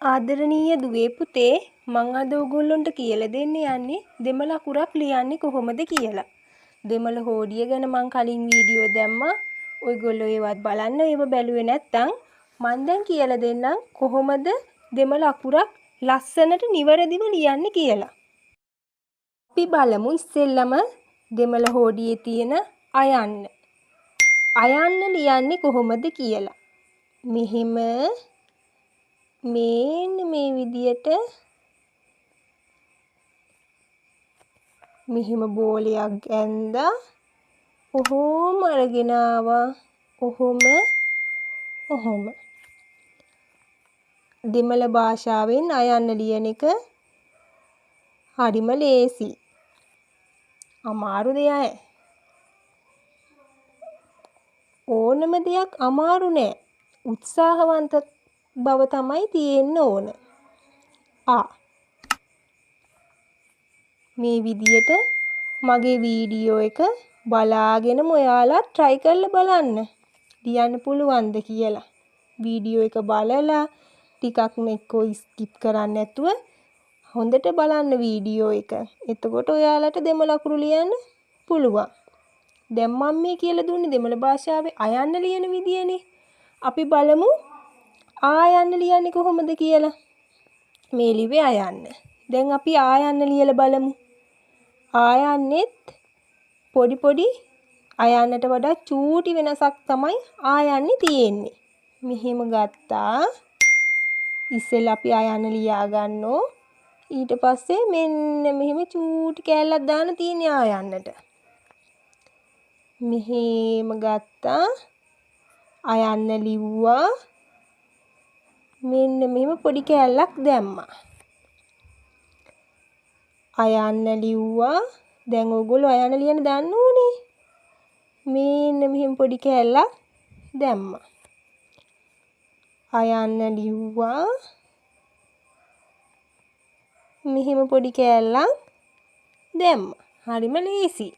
ආදරණීය දුවේ පුතේ මං අද ඔයගොල්ලන්ට කියලා දෙන්න යන්නේ දෙමළ අකුරක් ලියන්නේ කොහොමද කියලා. දෙමළ හෝඩිය ගැන මං කලින් වීඩියෝ දැම්මා. ඔයගොල්ලෝ ඒවත් බලන්න. ඒව බැලුවේ නැත්නම් මං දැන් කියලා දෙන්නම් කොහොමද දෙමළ අකුරක් ලස්සනට නිවැරදිව ලියන්නේ කියලා. අපි බලමු ඉස්සෙල්ලම දෙමළ හෝඩියේ තියෙන අයන්න. අයන්න ලියන්නේ කොහොමද කියලා. මෙහෙම මේන්න මේ විදියට මෙහෙම බෝලයක් ඇන්දා ඔහොම අරගෙන ආවා ඔහොම දෙමළ භාෂාවෙන් අයන්න ලියන එක හරිම ලේසි. අමාරු දෙයක් ඕනම දෙයක් අමාරු නෑ. උත්සාහවන්ත බව තමයි තියෙන්න ඕන. මේ විදියට මගේ වීඩියෝ එක බලාගෙනම ඔයාලා try කරලා බලන්න. ලියන්න පුළුවන්ද කියලා. වීඩියෝ එක බලලා ටිකක් එක්කෝ skip කරන්නේ නැතුව හොඳට බලන්න වීඩියෝ එක. එතකොට ඔයාලට දෙමළ අකුරු ලියන්න පුළුවන්. දැන් මම මේ කියලා දුන්නේ දෙමළ භාෂාවේ අයන්න ලියන විදියනේ. අපි බලමු ආයන්න ලියන්නේ කොහොමද කියලා. මේ ලිව්වේ අයන්න. දැන් අපි ආයන්න ලියලා බලමු. ආයන්නෙත් පොඩි අයන්නට වඩා චූටි වෙනසක් තමයි ආයන්නේ තියෙන්නේ. මෙහෙම ගත්තා. ඉස්සෙල්ලා අපි අයන්න ලියා ගන්නෝ. ඊට පස්සේ මෙන්න මෙහෙම චූටි කෑල්ලක් දාන්න තියෙන්නේ ආයන්නට. මෙහෙම ගත්තා. අයන්න ලිව්වා. මෙන්න මෙහෙම පොඩි කෑල්ලක් දැම්මා. අයන්න ලිව්වා. දැන් ඔයගොල්ලෝ අයන්න ලියන්න දන්න ඕනේ. මෙන්න මෙහෙම පොඩි කෑල්ලක් දැම්මා. අයන්න ලිව්වා. මෙහෙම පොඩි කෑල්ලක් දැම්මා. හරිම ලේසි.